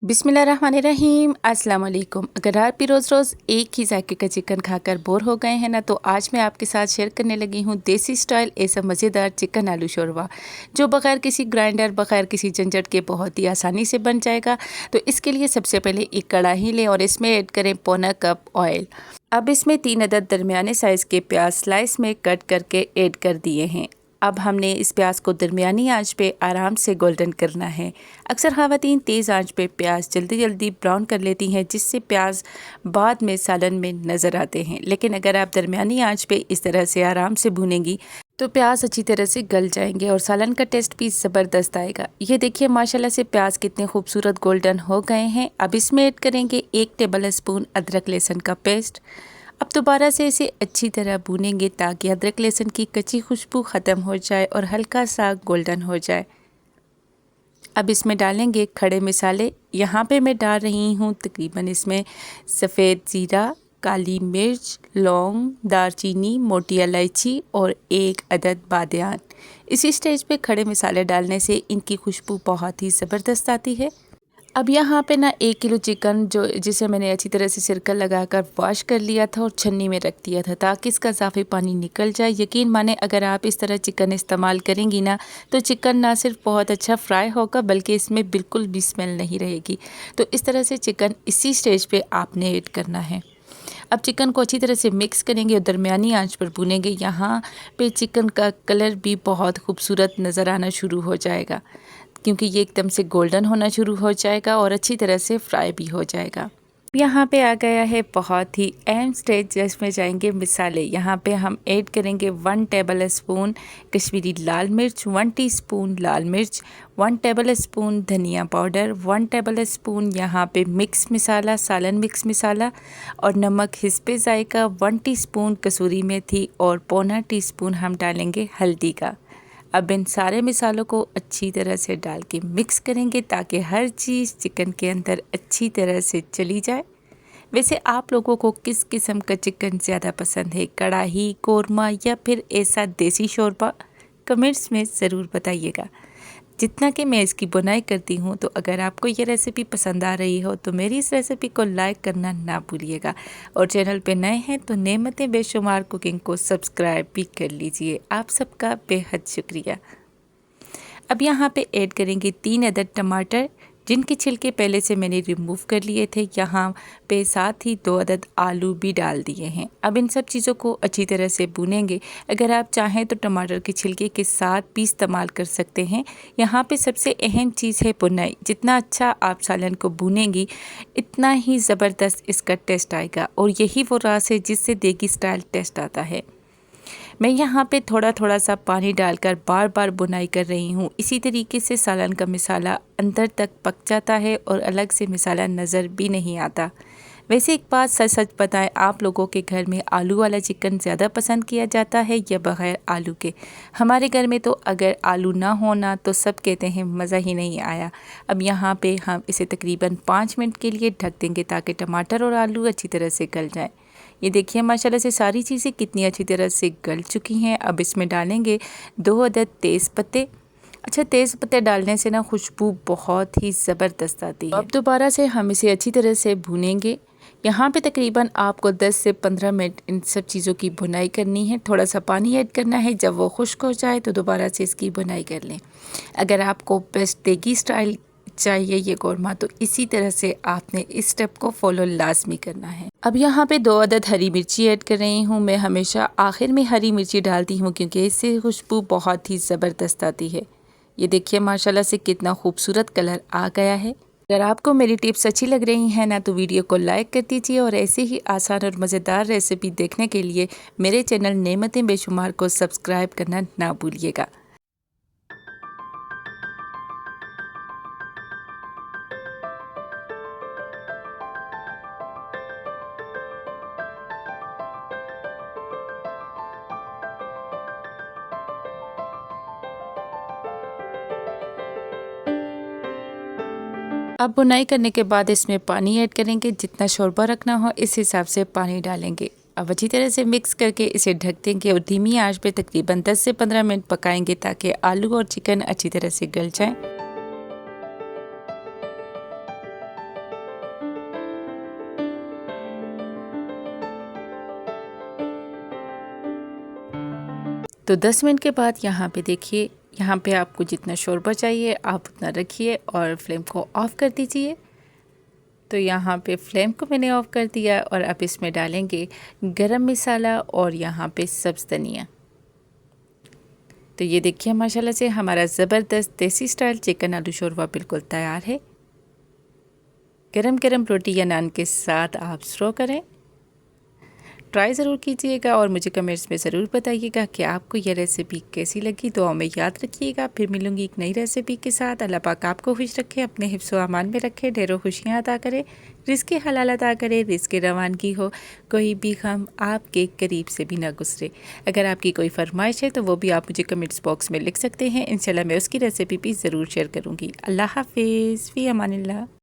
बिस्मिल्लाहिर्रहमानिर्रहीम अस्सलाम वालेकुम। अगर आप भी रोज़ एक ही जायके का चिकन खाकर बोर हो गए हैं ना, तो आज मैं आपके साथ शेयर करने लगी हूँ देसी स्टाइल ऐसा मज़ेदार चिकन आलू शोरवा, जो बग़ैर किसी ग्राइंडर बग़ैर किसी झंझट के बहुत ही आसानी से बन जाएगा। तो इसके लिए सबसे पहले एक कढ़ाई लें और इसमें ऐड करें पौना कप ऑयल। अब इसमें 3 अदद दरमियाने साइज़ के प्याज स्लाइस में कट करके ऐड कर दिए हैं। अब हमने इस प्याज को दरमियानी आंच पे आराम से गोल्डन करना है। अक्सर ख़वातीन तेज़ आंच पे प्याज जल्दी ब्राउन कर लेती हैं, जिससे प्याज बाद में सालन में नज़र आते हैं। लेकिन अगर आप दरमियानी आंच पे इस तरह से आराम से भूनेंगी तो प्याज अच्छी तरह से गल जाएंगे और सालन का टेस्ट भी ज़बरदस्त आएगा। ये देखिए माशाल्लाह से प्याज कितने खूबसूरत गोल्डन हो गए हैं। अब इसमें ऐड करेंगे 1 टेबल स्पून अदरक लहसुन का पेस्ट। अब दोबारा से इसे अच्छी तरह भूनेंगे ताकि अदरक लहसुन की कच्ची खुशबू ख़त्म हो जाए और हल्का सा गोल्डन हो जाए। अब इसमें डालेंगे खड़े मसाले। यहाँ पे मैं डाल रही हूँ तकरीबन इसमें सफ़ेद ज़ीरा, काली मिर्च, लौंग, दालचीनी, मोटी इलायची और 1 अदद बादियान। इसी स्टेज पे खड़े मसाले डालने से इनकी खुशबू बहुत ही ज़बरदस्त आती है। अब यहाँ पे ना 1 किलो चिकन जिसे मैंने अच्छी तरह से सिरका लगाकर वॉश कर लिया था और छन्नी में रख दिया था ताकि इसका इजाफी पानी निकल जाए। यकीन माने अगर आप इस तरह चिकन इस्तेमाल करेंगी ना, तो चिकन ना सिर्फ बहुत अच्छा फ्राई होगा बल्कि इसमें बिल्कुल भी स्मेल नहीं रहेगी। तो इस तरह से चिकन इसी स्टेज पे आपने ऐड करना है। अब चिकन को अच्छी तरह से मिक्स करेंगे और दरमियानी आंच पर भूनेंगे। यहाँ पे चिकन का कलर भी बहुत खूबसूरत नज़र आना शुरू हो जाएगा, क्योंकि ये एकदम से गोल्डन होना शुरू हो जाएगा और अच्छी तरह से फ्राई भी हो जाएगा। यहाँ पे आ गया है बहुत ही अहम स्टेज जिसमें जाएंगे मसाले। यहाँ पे हम ऐड करेंगे 1 टेबल स्पून कश्मीरी लाल मिर्च, 1 टीस्पून लाल मिर्च, 1 टेबल स्पून धनिया पाउडर, 1 टेबल स्पून यहाँ पे मिक्स मसाला, सालन मिक्स मसाला और नमक हिस्बे जायका, 1 टीस्पून कसूरी मेथी और पौना टीस्पून हम डालेंगे हल्दी का। अब इन सारे मसालों को अच्छी तरह से डाल के मिक्स करेंगे ताकि हर चीज़ चिकन के अंदर अच्छी तरह से चली जाए। वैसे आप लोगों को किस किस्म का चिकन ज़्यादा पसंद है, कढ़ाई, कोरमा या फिर ऐसा देसी शोरबा? कमेंट्स में ज़रूर बताइएगा। जितना कि मैं इसकी बुनाई करती हूँ, तो अगर आपको ये रेसिपी पसंद आ रही हो तो मेरी इस रेसिपी को लाइक करना ना भूलिएगा और चैनल पे नए हैं तो नेमतें बेशुमार कुकिंग को सब्सक्राइब भी कर लीजिए। आप सबका बेहद शुक्रिया। अब यहाँ पे ऐड करेंगे 3 अदद टमाटर, जिनके छिलके पहले से मैंने रिमूव कर लिए थे। यहाँ पे साथ ही 2 अदद आलू भी डाल दिए हैं। अब इन सब चीज़ों को अच्छी तरह से भूनेंगे। अगर आप चाहें तो टमाटर के छिलके के साथ भी इस्तेमाल कर सकते हैं। यहाँ पे सबसे अहम चीज़ है भुनाई। जितना अच्छा आप सालन को भूनेंगी इतना ही ज़बरदस्त इसका टेस्ट आएगा और यही वो राज है जिससे देगी स्टाइल टेस्ट आता है। मैं यहाँ पे थोड़ा थोड़ा सा पानी डालकर बार बार बुनाई कर रही हूँ। इसी तरीके से सालन का मसाला अंदर तक पक जाता है और अलग से मसाला नज़र भी नहीं आता। वैसे एक बात सच बताएं, आप लोगों के घर में आलू वाला चिकन ज़्यादा पसंद किया जाता है या बग़ैर आलू के? हमारे घर में तो अगर आलू ना होना तो सब कहते हैं मज़ा ही नहीं आया। अब यहाँ पे हम इसे तकरीबन 5 मिनट के लिए ढक देंगे ताकि टमाटर और आलू अच्छी तरह से गल जाएँ। ये देखिए माशाल्लाह से सारी चीज़ें कितनी अच्छी तरह से गल चुकी हैं। अब इसमें डालेंगे 2 अदद तेज़ पत्ते। अच्छा, तेज़ पत्ते डालने से ना खुशबू बहुत ही ज़बरदस्त आती है। अब दोबारा से हम इसे अच्छी तरह से भूनेंगे। यहाँ पे तकरीबन आपको 10 से 15 मिनट इन सब चीज़ों की भुनाई करनी है। थोड़ा सा पानी ऐड करना है। जब वो खुश्क हो जाए तो दोबारा से इसकी भुनाई कर लें। अगर आपको बेस्ट देगी स्टाइल चाहिए ये कौरमा, तो इसी तरह से आपने इस स्टेप को फॉलो लाजमी करना है। अब यहाँ पे 2 अदद हरी मिर्ची ऐड कर रही हूँ। मैं हमेशा आखिर में हरी मिर्ची डालती हूँ क्योंकि इससे खुशबू बहुत ही ज़बरदस्त आती है। ये देखिए माशाल्लाह से कितना खूबसूरत कलर आ गया है। अगर आपको मेरी टिप्स अच्छी लग रही हैं ना, तो वीडियो को लाइक कर दीजिए और ऐसे ही आसान और मज़ेदार रेसिपी देखने के लिए मेरे चैनल नेमतें बेशुमार को सब्सक्राइब करना ना भूलिएगा। अब बुनाई करने के बाद इसमें पानी ऐड करेंगे। जितना शोरबा रखना हो इस हिसाब से पानी डालेंगे। अब अच्छी तरह से मिक्स करके इसे ढक देंगे और धीमी आंच पे तकरीबन 10 से 15 मिनट पकाएंगे ताकि आलू और चिकन अच्छी तरह से गल जाएं। तो 10 मिनट के बाद यहाँ पे देखिए, यहाँ पे आपको जितना शोरबा चाहिए आप उतना रखिए और फ्लेम को ऑफ़ कर दीजिए। तो यहाँ पे फ्लेम को मैंने ऑफ़ कर दिया और अब इसमें डालेंगे गरम मसाला और यहाँ पे सब्ज़ धनिया। तो ये देखिए माशाल्लाह से हमारा ज़बरदस्त देसी स्टाइल चिकन आलू शोरबा बिल्कुल तैयार है। गरम गरम रोटी या नान के साथ आप सर्व करें। ट्राई ज़रूर कीजिएगा और मुझे कमेंट्स में ज़रूर बताइएगा कि आपको ये रेसिपी कैसी लगी। दुआ में याद रखिएगा। फिर मिलूँगी एक नई रेसिपी के साथ। अल्लाह पाक आपको खुश रखे, अपने हिफ्ज़ व अमान में रखे, ढेरों खुशियाँ अता करे, रिज़्क़ हलाल अता करे, रिज़्क़ रवानगी हो, कोई भी गम आपके करीब से भी ना गुजरे। अगर आपकी कोई फरमाइश है तो वो भी आप मुझे कमेंट्स बॉक्स में लिख सकते हैं। इंशाल्लाह मैं उसकी रेसिपी भी ज़रूर शेयर करूँगी। अल्लाह हाफ़िज़, फ़ी अमानिल्लाह।